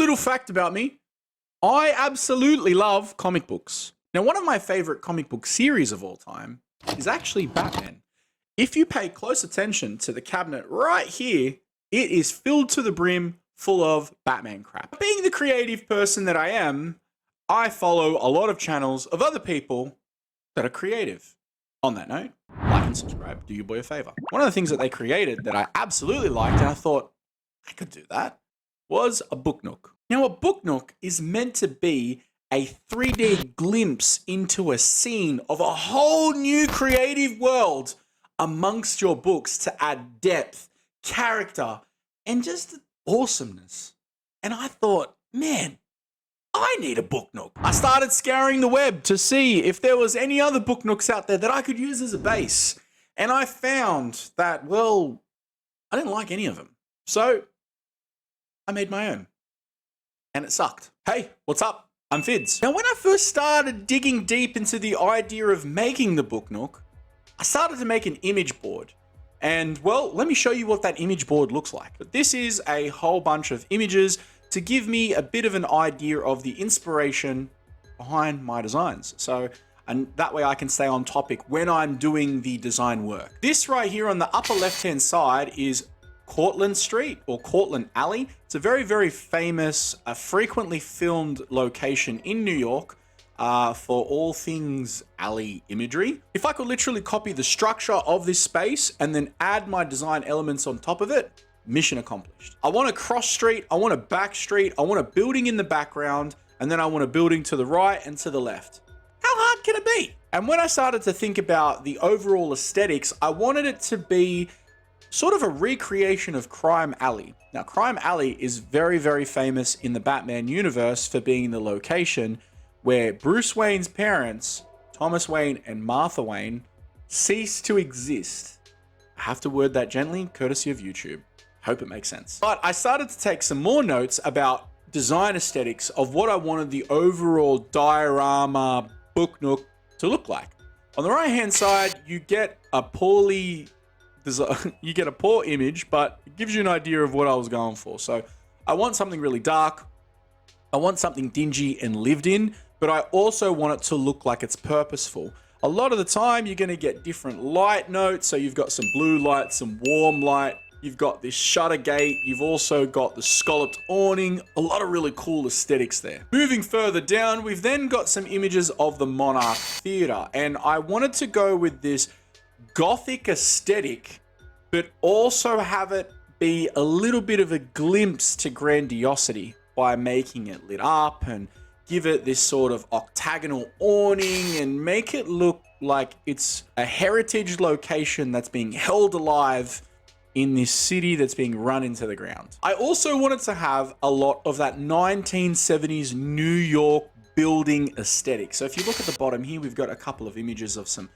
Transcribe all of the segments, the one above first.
little fact about me, I absolutely love comic books. Now, one of my favorite comic book series of all time is actually Batman. If you pay close attention to the cabinet right here, it is filled to the brim full of Batman crap. Being the creative person that I am, I follow a lot of channels of other people that are creative. On that note, like and subscribe, do your boy a favor. One of the things that they created that I absolutely liked, and I thought, I could do that, was a book nook. Now, a book nook is meant to be a 3D glimpse into a scene of a whole new creative world amongst your books to add depth, character, and just awesomeness. And I thought, man, I need a book nook. I started scouring the web to see if there was any other book nooks out there that I could use as a base. And I found that, well, I didn't like any of them. So I made my own. And it sucked. Hey, what's up? I'm Fids. Now, when I first started digging deep into the idea of making the book nook, I started to make an image board. And, well, let me show you what that image board looks like. But this is a whole bunch of images to give me a bit of an idea of the inspiration behind my designs. And that way I can stay on topic when I'm doing the design work. This right here on the upper left-hand side is Cortlandt Street or Cortlandt Alley. It's a very, very famous, frequently filmed location in New York for all things alley imagery. If I could literally copy the structure of this space and then add my design elements on top of it, mission accomplished. I want a cross street, I want a back street, I want a building in the background, and then I want a building to the right and to the left. How hard can it be? And when I started to think about the overall aesthetics, I wanted it to be sort of a recreation of Crime Alley. Now, Crime Alley is very, very famous in the Batman universe for being the location where Bruce Wayne's parents, Thomas Wayne and Martha Wayne, ceased to exist. I have to word that gently, courtesy of YouTube. Hope it makes sense. But I started to take some more notes about design aesthetics of what I wanted the overall diorama book nook to look like. On the right hand side, you get a poor image, but it gives you an idea of what I was going for. So I want something really dark. I want something dingy and lived in, but I also want it to look like it's purposeful. A lot of the time you're going to get different light notes. So you've got some blue light, some warm light. You've got this shutter gate. You've also got the scalloped awning. A lot of really cool aesthetics there. Moving further down, we've then got some images of the Monarch Theatre. And I wanted to go with this Gothic aesthetic, but also have it be a little bit of a glimpse to grandiosity by making it lit up and give it this sort of octagonal awning and make it look like it's a heritage location that's being held alive in this city that's being run into the ground. I also wanted to have a lot of that 1970s New York building aesthetic. So if you look at the bottom here, we've got a couple of images of some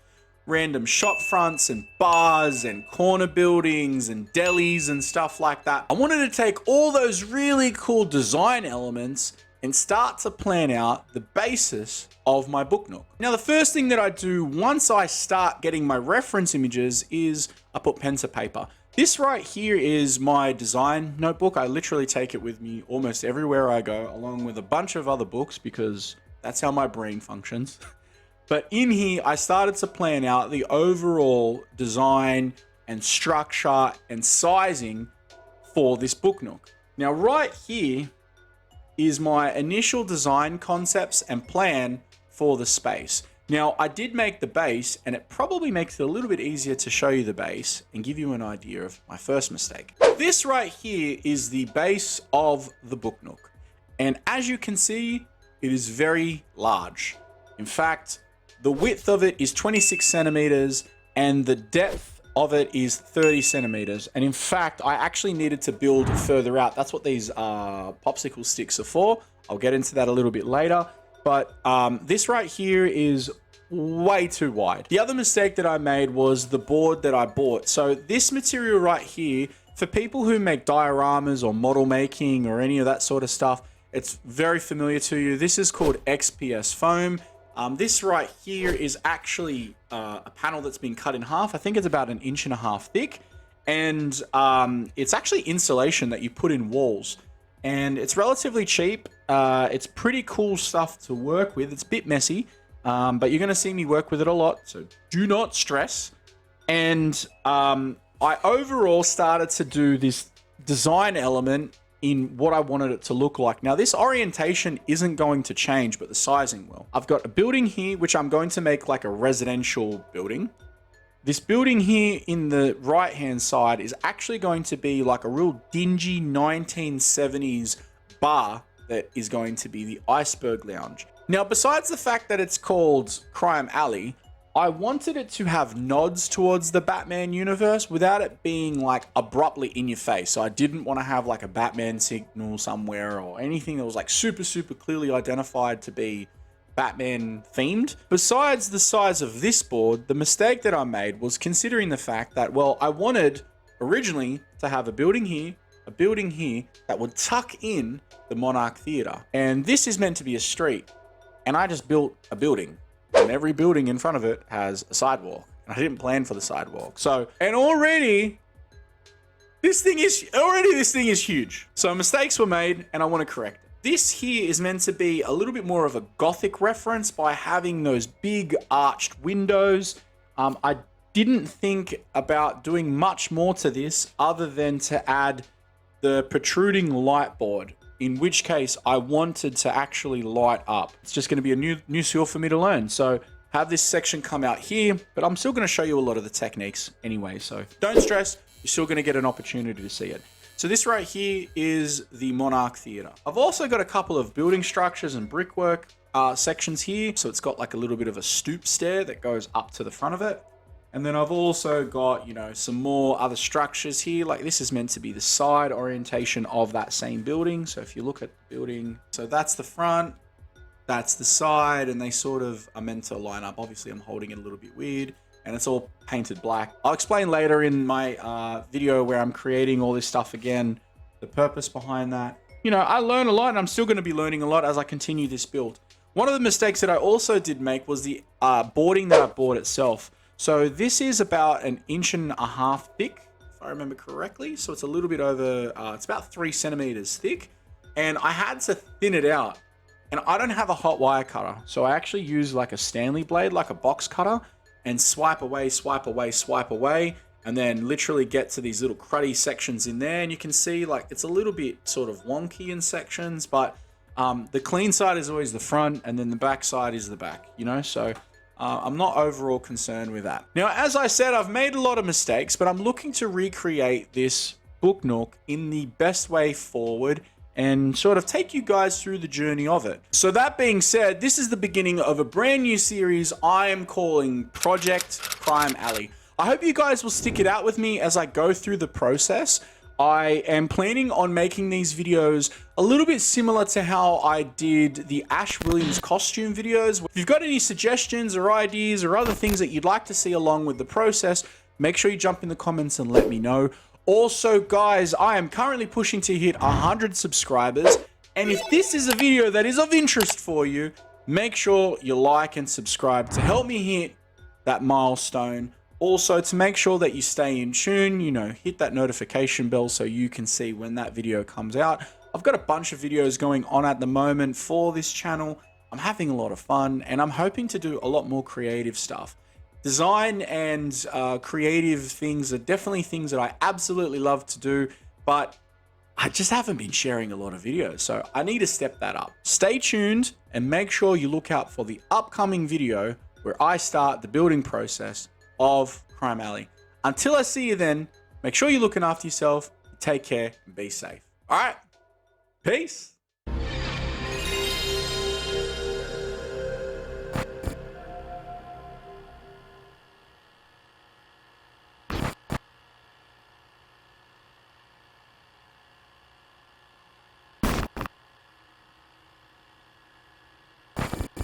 random shop fronts and bars and corner buildings and delis and stuff like that. I wanted to take all those really cool design elements and start to plan out the basis of my book nook. Now, the first thing that I do once I start getting my reference images is I put pen to paper. This right here is my design notebook. I literally take it with me almost everywhere I go, along with a bunch of other books because that's how my brain functions. But in here, I started to plan out the overall design and structure and sizing for this book nook. Now, right here is my initial design concepts and plan for the space. Now, I did make the base, and it probably makes it a little bit easier to show you the base and give you an idea of my first mistake. This right here is the base of the book nook. And as you can see, it is very large. In fact, the width of it is 26 centimeters and the depth of it is 30 centimeters. And in fact, I actually needed to build further out. That's what these popsicle sticks are for. I'll get into that a little bit later. But this right here is way too wide. The other mistake that I made was the board that I bought. So this material right here, for people who make dioramas or model making or any of that sort of stuff, it's very familiar to you. This is called XPS foam. This right here is actually a panel that's been cut in half. I think it's about 1.5 inches thick. And it's actually insulation that you put in walls. and it's relatively cheap. It's pretty cool stuff to work with. It's a bit messy, but you're going to see me work with it a lot, so do not stress. And I overall started to do this design element in what I wanted it to look like. Now, this orientation isn't going to change, but the sizing will. I've got a building here, which I'm going to make like a residential building. This building here in the right-hand side is actually going to be like a real dingy 1970s bar that is going to be the Iceberg Lounge. Now, besides the fact that it's called Crime Alley, I wanted it to have nods towards the Batman universe without it being like abruptly in your face. So I didn't want to have like a Batman signal somewhere or anything that was like super clearly identified to be Batman themed. Besides the size of this board, the mistake that I made was considering the fact that, well, I wanted originally to have a building here that would tuck in the Monarch Theatre. And this is meant to be a street. And I just built a building. And every building in front of it has a sidewalk. And I didn't plan for the sidewalk. So, and already this thing is huge. So mistakes were made and I want to correct it. This here is meant to be a little bit more of a Gothic reference by having those big arched windows. I didn't think about doing much more to this other than to add the protruding light board, in which case I wanted to actually light up. It's just going to be a new skill for me to learn. So have this section come out here, but I'm still going to show you a lot of the techniques anyway. So don't stress, you're still going to get an opportunity to see it. So this right here is the Monarch Theatre. I've also got a couple of building structures and brickwork sections here. So it's got like a little bit of a stoop stair that goes up to the front of it. And then I've also got, you know, some more other structures here. Like this is meant to be the side orientation of that same building. So if you look at the building, so that's the front, that's the side, and they sort of are meant to line up. Obviously I'm holding it a little bit weird and it's all painted black. I'll explain later in my video where I'm creating all this stuff again, the purpose behind that. You know, I learn a lot and I'm still going to be learning a lot as I continue this build. One of the mistakes that I also did make was the boarding that I bought itself. So this is about 1.5 inches thick, if I remember correctly. So it's a little bit over, it's about 3 centimeters thick. And I had to thin it out. And I don't have a hot wire cutter. So I actually use like a Stanley blade, like a box cutter, and swipe away, and then literally get to these little cruddy sections in there. And you can see like it's a little bit sort of wonky in sections, but the clean side is always the front and then the back side is the back, you know? So I'm not overall concerned with that. Now, as I said, I've made a lot of mistakes, but I'm looking to recreate this book nook in the best way forward and sort of take you guys through the journey of it. So that being said, this is the beginning of a brand new series I am calling Project Crime Alley. I hope you guys will stick it out with me as I go through the process. I am planning on making these videos a little bit similar to how I did the Ash Williams costume videos. If you've got any suggestions or ideas or other things that you'd like to see along with the process, make sure you jump in the comments and let me know. Also, guys, I am currently pushing to hit 100 subscribers. And if this is a video that is of interest for you, make sure you like and subscribe to help me hit that milestone. Also, to make sure that you stay in tune, you know, hit that notification bell so you can see when that video comes out. I've got a bunch of videos going on at the moment for this channel. I'm having a lot of fun and I'm hoping to do a lot more creative stuff. Design and creative things are definitely things that I absolutely love to do, but I just haven't been sharing a lot of videos, so I need to step that up. Stay tuned and make sure you look out for the upcoming video where I start the building process of Crime Alley. Until I see you then, make sure you're looking after yourself, take care, and be safe. All right, peace.